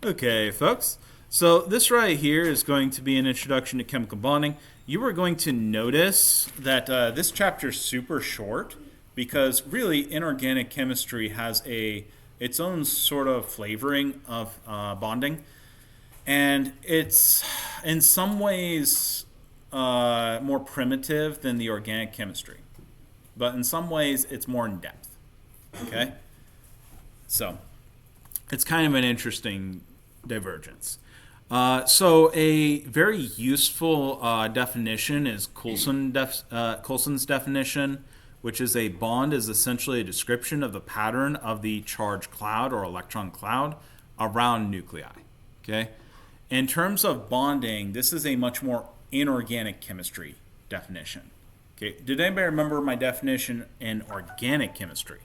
Okay, folks. So this right here is going to be an introduction to chemical bonding. You are going to notice that this chapter is super short because really inorganic chemistry has its own sort of flavoring of bonding, and it's in some ways more primitive than the organic chemistry, but in some ways it's more in depth. Okay, so it's kind of an interesting divergence. So a very useful definition is Coulson's definition, which is a bond is essentially a description of the pattern of the charge cloud or electron cloud around nuclei. Okay. In terms of bonding, this is a much more inorganic chemistry definition. Okay. Did anybody remember my definition in organic chemistry?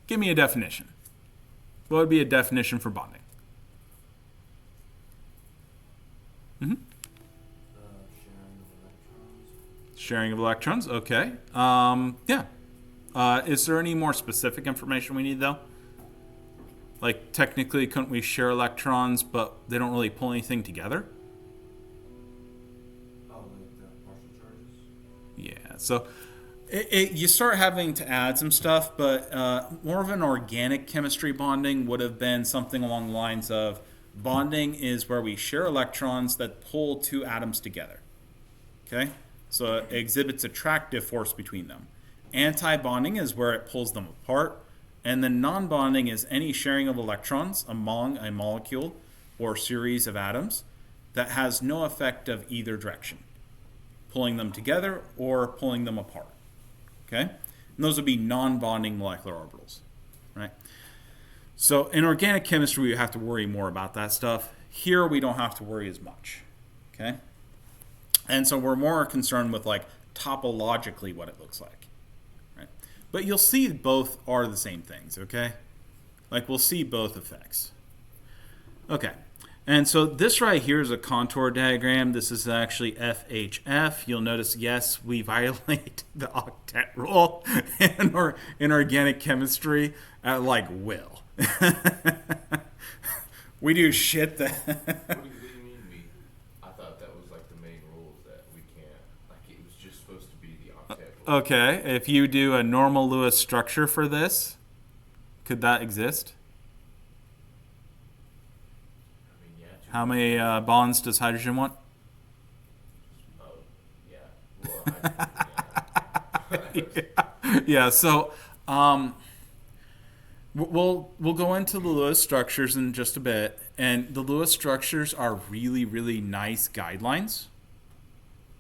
Give me a definition. What would be a definition for bonding? Mm-hmm. Sharing of electrons. Okay. Yeah. Is there any more specific information we need, though? Like, technically, couldn't we share electrons, but they don't really pull anything together? Oh, like the partial charges? Yeah. So you start having to add some stuff, but more of an organic chemistry bonding would have been something along the lines of bonding is where we share electrons that pull two atoms together. Okay? So it exhibits attractive force between them. Anti-bonding is where it pulls them apart. And then non-bonding is any sharing of electrons among a molecule or series of atoms that has no effect of either direction, pulling them together or pulling them apart. Okay? And those would be non-bonding molecular orbitals. Right? So in organic chemistry, we have to worry more about that stuff. Here, we don't have to worry as much. Okay? And so we're more concerned with like topologically what it looks like. Right? But you'll see both are the same things, okay? Like we'll see both effects. Okay. And so this right here is a contour diagram. This is actually FHF. You'll notice, yes, we violate the octet rule in organic chemistry at like will. We do shit that. What do you mean we? I thought that was like the main rules that we can't. Like it was just supposed to be the octet rule. Okay, if you do a normal Lewis structure for this, could that exist? I mean, yeah. How many bonds does hydrogen want? Oh, yeah. Well, Yeah, so we'll go into the Lewis structures in just a bit, and the Lewis structures are really, really nice guidelines,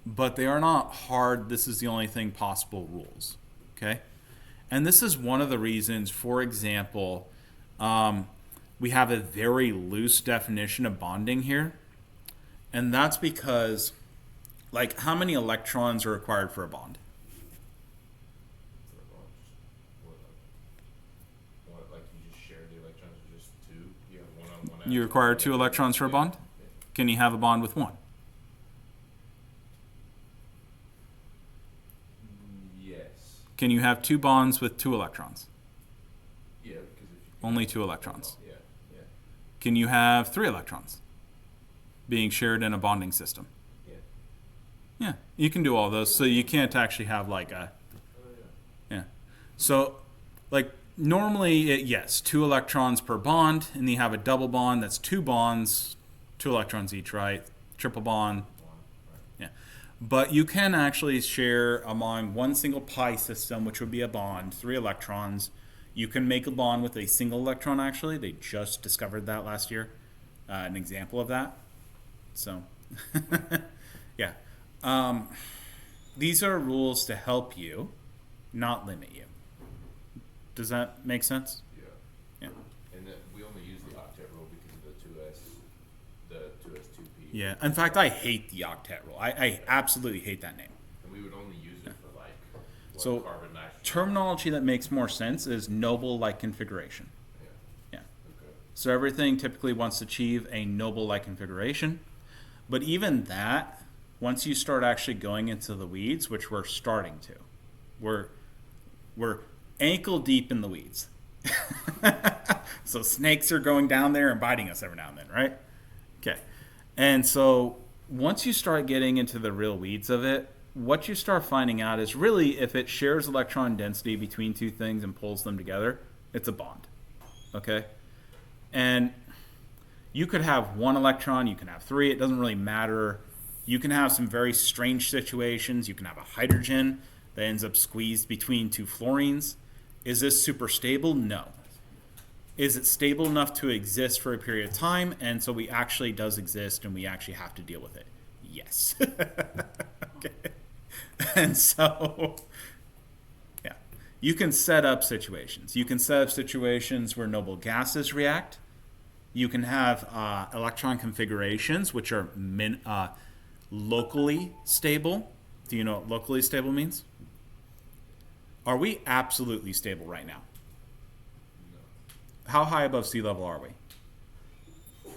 but they are not hard, this is the only thing possible rules, okay? And this is one of the reasons, for example, we have a very loose definition of bonding here, and that's because, like, how many electrons are required for a bond? like you just share the electrons with just two. You have one on one. You require 2 electrons for a bond? Can you have a bond with 1? Yes. Can you have 2 bonds with 2 electrons? Yeah, because if you Only 2 electrons. yeah. Can you have 3 electrons being shared in a bonding system? Yeah. Yeah, you can do all those. So you can't actually have like a, Oh yeah. So like normally, yes, 2 electrons per bond, and you have a double bond that's 2 bonds, 2 electrons each, right? Triple bond. Yeah. But you can actually share among one single pi system, which would be a bond, 3 electrons. You can make a bond with a single electron, actually. They just discovered that last year. An example of that. So, yeah. These are rules to help you, not limit you. Does that make sense? Yeah. Yeah. And then we only use the octet rule because of the 2s2p. Yeah. In fact, I hate the octet rule. I absolutely hate that name. And we would only use it for like So, carbon, nitrogen. terminology that makes more sense is noble-like configuration. Yeah. Yeah. Okay. So everything typically wants to achieve a noble-like configuration. But even that, once you start actually going into the weeds, which we're starting to, we're ankle deep in the weeds. So snakes are going down there and biting us every now and then, right? Okay. And so once you start getting into the real weeds of it, what you start finding out is really if it shares electron density between two things and pulls them together, it's a bond. Okay? And you could have one electron, you can have three, it doesn't really matter. You can have some very strange situations. You can have a hydrogen that ends up squeezed between two fluorines. Is this super stable? No. Is it stable enough to exist for a period of time? And so we actually does exist and we actually have to deal with it. Yes. Okay. And so, yeah, you can set up situations. You can set up situations where noble gases react. You can have electron configurations which are locally stable. Do you know what locally stable means? Are we absolutely stable right now? How high above sea level are we? We're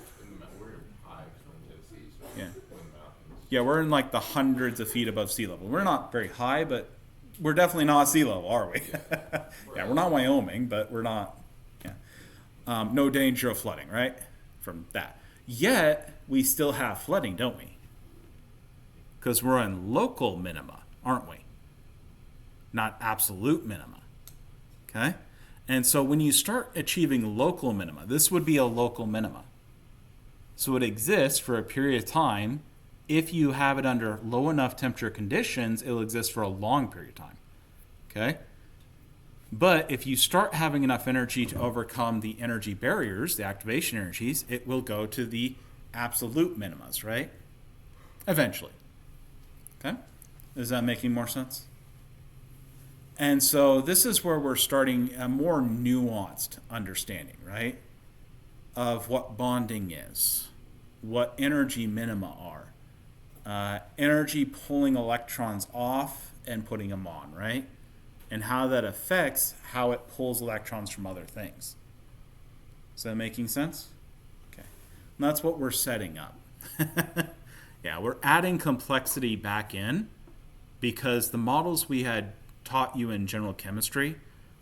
high from Tennessee, so Yeah. in the mountains. Yeah, we're in like the hundreds of feet above sea level. We're not very high, but we're definitely not sea level, are we? Yeah, we're not Wyoming, but we're not. Yeah. No danger of flooding, right? From that. Yet, we still have flooding, don't we? Because we're in local minima, aren't we? Not absolute minima. Okay? And so when you start achieving local minima, this would be a local minima. So it exists for a period of time. If you have it under low enough temperature conditions, it'll exist for a long period of time. Okay? But if you start having enough energy to overcome the energy barriers, the activation energies, it will go to the absolute minimas, right? Eventually. Okay? Is that making more sense? And so this is where we're starting a more nuanced understanding, right? Of what bonding is, what energy minima are, energy pulling electrons off and putting them on, right? And how that affects how it pulls electrons from other things. Is that making sense? Okay. And that's what we're setting up. Yeah, we're adding complexity back in because the models we had taught you in general chemistry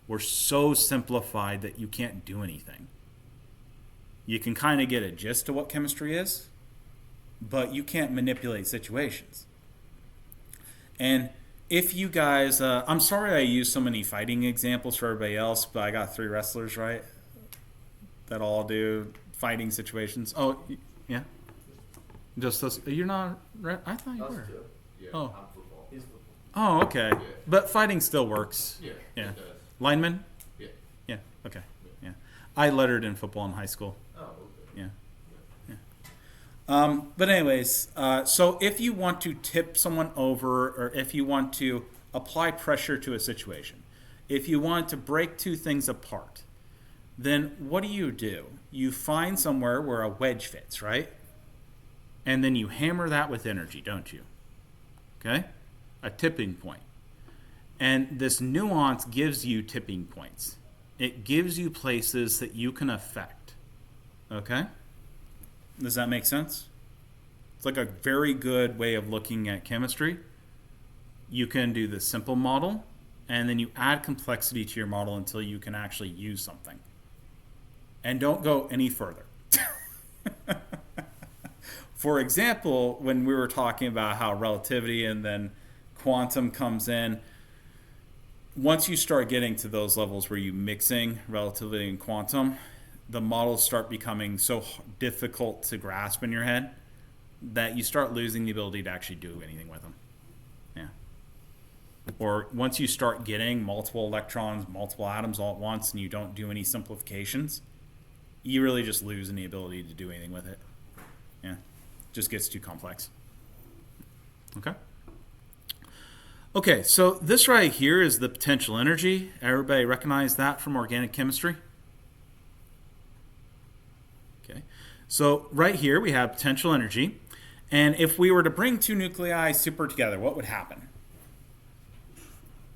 were so simplified that you can't do anything. You can kind of get a gist of what chemistry is, but you can't manipulate situations. And if you guys, I'm sorry I used so many fighting examples for everybody else, but I got 3 wrestlers, right? That all do fighting situations. Oh, yeah? Just those, you're not, I thought you were. Yeah, Oh. I'm football. He's football. Oh, okay. Yeah. But fighting still works. Yeah, Yeah. it does. Lineman? Yeah. Yeah, okay. Yeah. I lettered in football in high school. Oh, okay. Yeah. Yeah. But anyways, so if you want to tip someone over, or if you want to apply pressure to a situation, if you want to break two things apart, then what do? You find somewhere where a wedge fits, right? And then you hammer that with energy, don't you? Okay? A tipping point. And this nuance gives you tipping points. It gives you places that you can affect. Okay? Does that make sense? It's like a very good way of looking at chemistry. You can do the simple model, and then you add complexity to your model until you can actually use something. And don't go any further. For example, when we were talking about how relativity and then quantum comes in, once you start getting to those levels where you're mixing relativity and quantum, the models start becoming so difficult to grasp in your head that you start losing the ability to actually do anything with them. Yeah. Or once you start getting multiple electrons, multiple atoms all at once, and you don't do any simplifications, you really just lose any ability to do anything with it. Yeah. Just gets too complex. Okay. Okay, so this right here is the potential energy. Everybody recognize that from organic chemistry? Okay. So right here we have potential energy. And if we were to bring two nuclei super together, what would happen?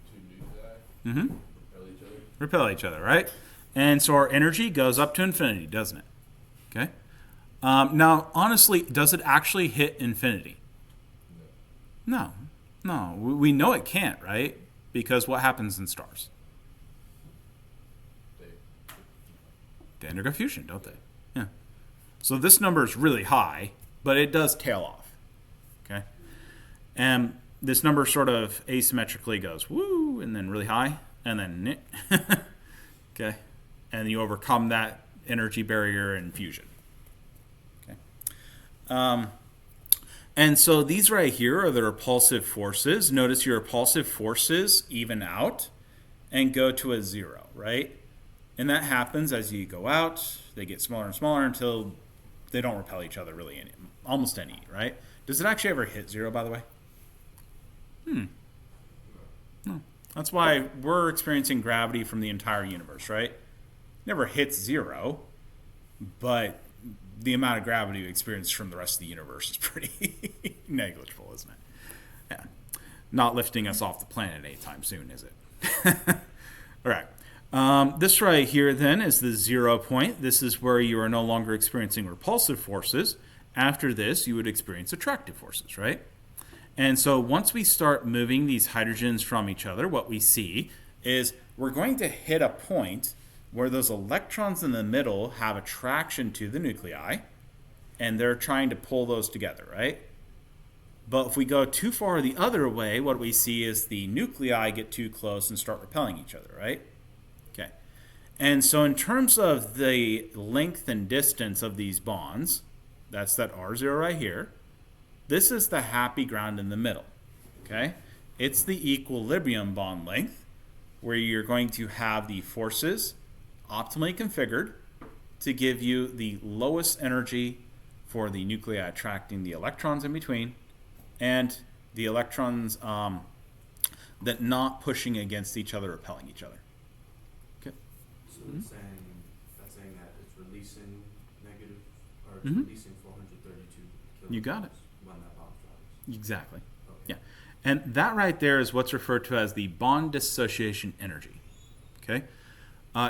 Two nuclei Mm-hmm. repel each other. Repel each other, right? And so our energy goes up to infinity, doesn't it? Okay. Now, honestly, does it actually hit infinity? No. No. We know it can't, right? Because what happens in stars? They undergo fusion, don't they? Yeah. So this number is really high, but it does tail off. Okay. And this number sort of asymmetrically goes woo, and then really high, and then okay, and you overcome that energy barrier in fusion. Okay. And so these right here are the repulsive forces. Notice your repulsive forces even out and go to a 0, right? And that happens as you go out. They get smaller and smaller until they don't repel each other really almost any, right? Does it actually ever hit 0, by the way? No. That's why we're experiencing gravity from the entire universe, right? Never hits 0, but the amount of gravity you experience from the rest of the universe is pretty negligible, isn't it? Yeah. Not lifting us off the planet anytime soon, is it? All right. This right here then is the 0 point. This is where you are no longer experiencing repulsive forces. After this, you would experience attractive forces, right? And so once we start moving these hydrogens from each other, what we see is we're going to hit a point where those electrons in the middle have attraction to the nuclei, and they're trying to pull those together, right? But if we go too far the other way, what we see is the nuclei get too close and start repelling each other, right? Okay. And so in terms of the length and distance of these bonds, that's that R0 right here, this is the happy ground in the middle, okay? It's the equilibrium bond length, where you're going to have the forces optimally configured to give you the lowest energy for the nuclei attracting the electrons in between, and the electrons that not pushing against each other, repelling each other. Okay. So that's saying that it's releasing negative, or it's releasing 432 kilograms. You got it. When that bomb drops. Exactly. Okay. Yeah. And that right there is what's referred to as the bond dissociation energy. Okay.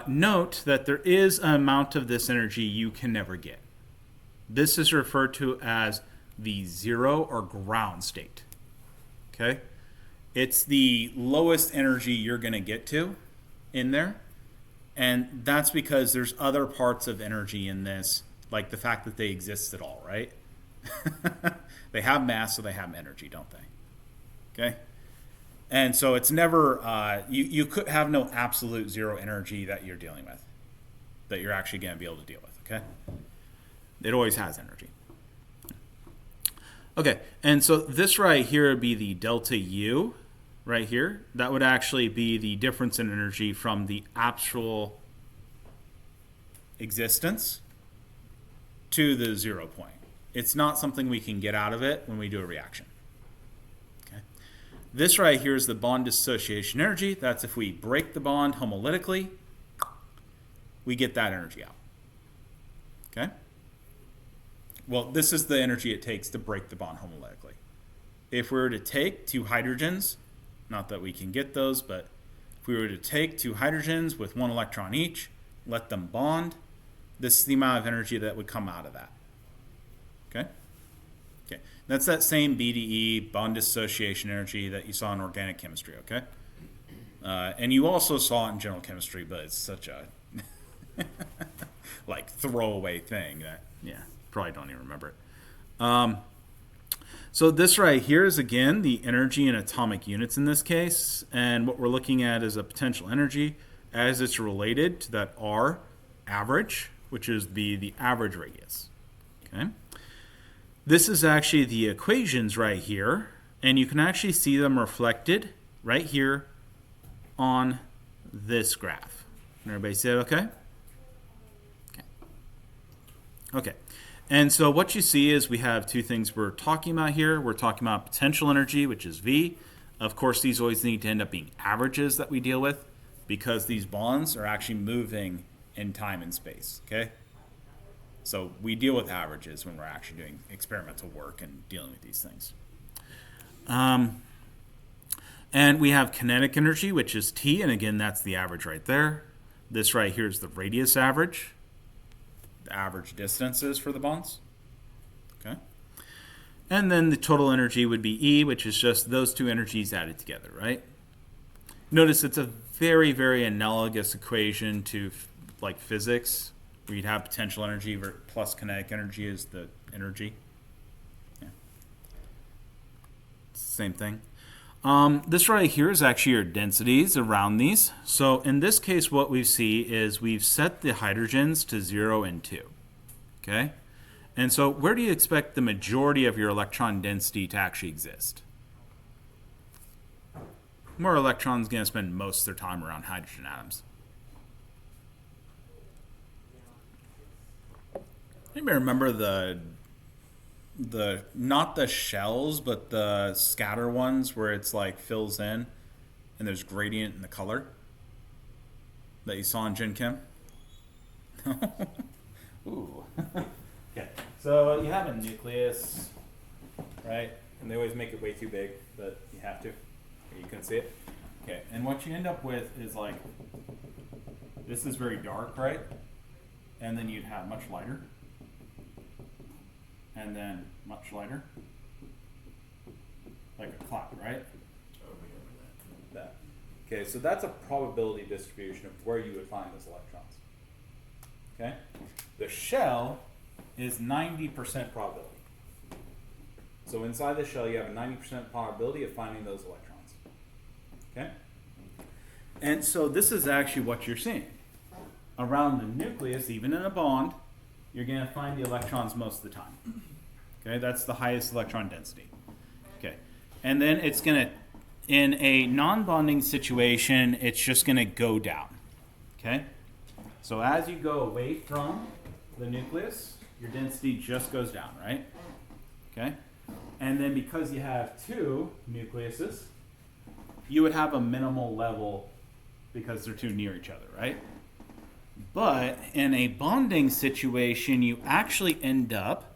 Note that there is an amount of this energy you can never get. This is referred to as the 0 or ground state. Okay? It's the lowest energy you're going to get to in there. And that's because there's other parts of energy in this, like the fact that they exist at all, right? They have mass, so they have energy, don't they? Okay? And so it's never, you could have no absolute 0 energy that you're dealing with, that you're actually going to be able to deal with, okay? It always has energy. Okay, and so this right here would be the delta U right here. That would actually be the difference in energy from the actual existence to the 0 point. It's not something we can get out of it when we do a reaction. This right here is the bond dissociation energy. That's if we break the bond homolytically, we get that energy out. Okay? Well, this is the energy it takes to break the bond homolytically. If we were to take 2 hydrogens, not that we can get those, but if we were to take 2 hydrogens with 1 electron each, let them bond, this is the amount of energy that would come out of that. Okay? Okay, that's that same BDE, bond dissociation energy, that you saw in organic chemistry, okay? And you also saw it in general chemistry, but it's such a like throwaway thing that, yeah, probably don't even remember it. So this right here is, again, the energy in atomic units in this case, and what we're looking at is a potential energy as it's related to that R average, which is the average radius, okay? This is actually the equations right here, and you can actually see them reflected right here on this graph. Everybody see it okay? Okay. And so what you see is we have 2 things we're talking about here. We're talking about potential energy, which is V. Of course, these always need to end up being averages that we deal with, because these bonds are actually moving in time and space, okay? So we deal with averages when we're actually doing experimental work and dealing with these things. And we have kinetic energy, which is T, and again, that's the average right there. This right here is the radius average, the average distances for the bonds. Okay. And then the total energy would be E, which is just those 2 energies added together, right? Notice it's a very, very analogous equation to like physics, where you'd have potential energy plus kinetic energy is the energy. Yeah. Same thing. This right here is actually your densities around these. So in this case, what we see is we've set the hydrogens to 0 and 2. Okay? And so where do you expect the majority of your electron density to actually exist? Where are electrons going to spend most of their time around hydrogen atoms? Anybody remember the not the shells, but the scatter ones where it's like fills in and there's gradient in the color that you saw in Gen Chem? Ooh. Okay. So you have a nucleus, right? And they always make it way too big, but you have to. You can see it. Okay. And what you end up with is like, this is very dark, right? And then you'd have much lighter. And then much lighter, like a cloud, right? Oh, we remember That. Okay, so that's a probability distribution of where you would find those electrons. Okay? The shell is 90% probability. So inside the shell, you have a 90% probability of finding those electrons. Okay? And so this is actually what you're seeing. Around the nucleus, even in a bond, you're going to find the electrons most of the time. Okay, that's the highest electron density. Okay, and then it's going to, in a non-bonding situation, it's just going to go down. Okay, so as you go away from the nucleus, your density just goes down, right? Okay, and then because you have two nucleuses, you would have a minimal level because they're too near each other, right? But in a bonding situation, you actually end up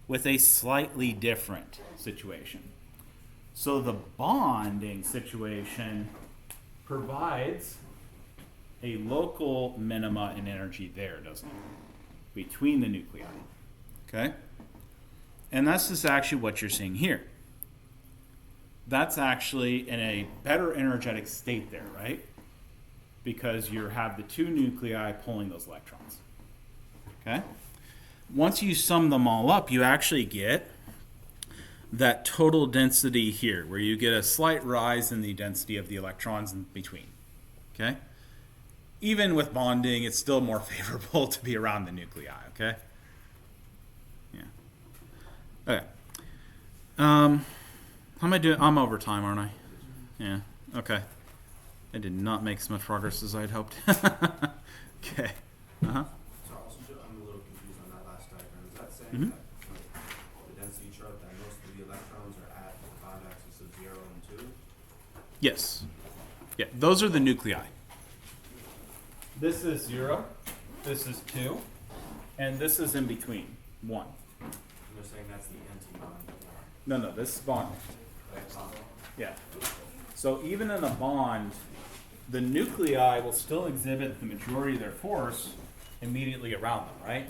with a slightly different situation. So the bonding situation provides a local minima in energy there, doesn't it? Between the nuclei. Okay? And that's just actually what you're seeing here. That's actually in a better energetic state there, right? Because you have the two nuclei pulling those electrons. Okay? Once you sum them all up, you actually get that total density here, where you get a slight rise in the density of the electrons in between. Okay? Even with bonding, it's still more favorable to be around the nuclei, okay? Yeah. Okay. How am I doing? I'm over time, aren't I? Yeah. Okay. I did not make as much progress as I'd hoped. Okay. Uh-huh. So also, I'm a little confused on that last diagram. Is that saying that the density chart that most of the electrons are at the bond axis of 0 and 2? Yes. Yeah, those are the nuclei. This is 0, this is 2, and this is in between, 1. And they're saying that's the anti-bond. No, this is bonding. Like, Yeah. So even in a bond, the nuclei will still exhibit the majority of their force immediately around them, right?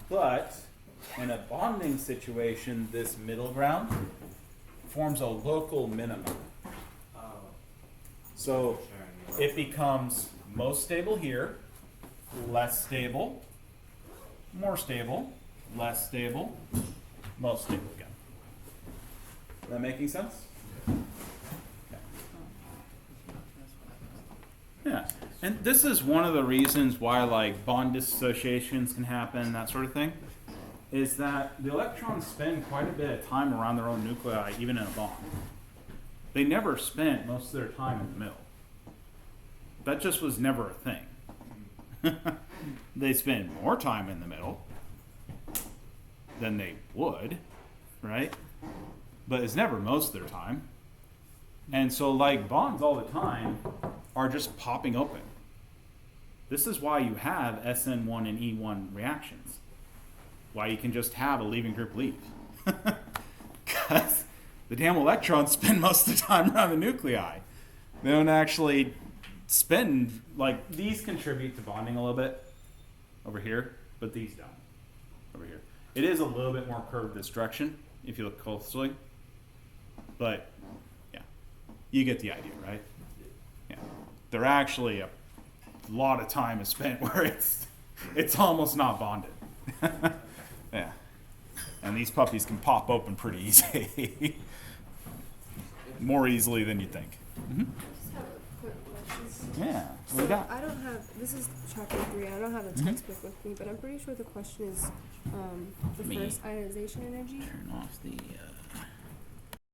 But in a bonding situation, this middle ground forms a local minimum. So it becomes most stable here, less stable, more stable, less stable, most stable again. Is that making sense? Yeah, and this is one of the reasons why like bond dissociations can happen, that sort of thing, is that the electrons spend quite a bit of time around their own nuclei, even in a bond. They never spent most of their time in the middle. That just was never a thing. They spend more time in the middle than they would, right? But it's never most of their time. And so like bonds all the time are just popping open. This is why you have SN1 and E1 reactions. Why you can just have a leaving group leave. Because the damn electrons spend most of the time around the nuclei. They don't actually spend, like, these contribute to bonding a little bit over here, but these don't over here. It is a little bit more curved this direction if you look closely. But, yeah, you get the idea, right? Yeah. They're actually a lot of time is spent where it's almost not bonded. Yeah. And these puppies can pop open pretty easy. More easily than you think. I just have a quick question. Yeah. What So do you got? I don't have, this is chapter 3, I don't have the textbook with me, but I'm pretty sure the question is the Me. first ionization energy. Turn off the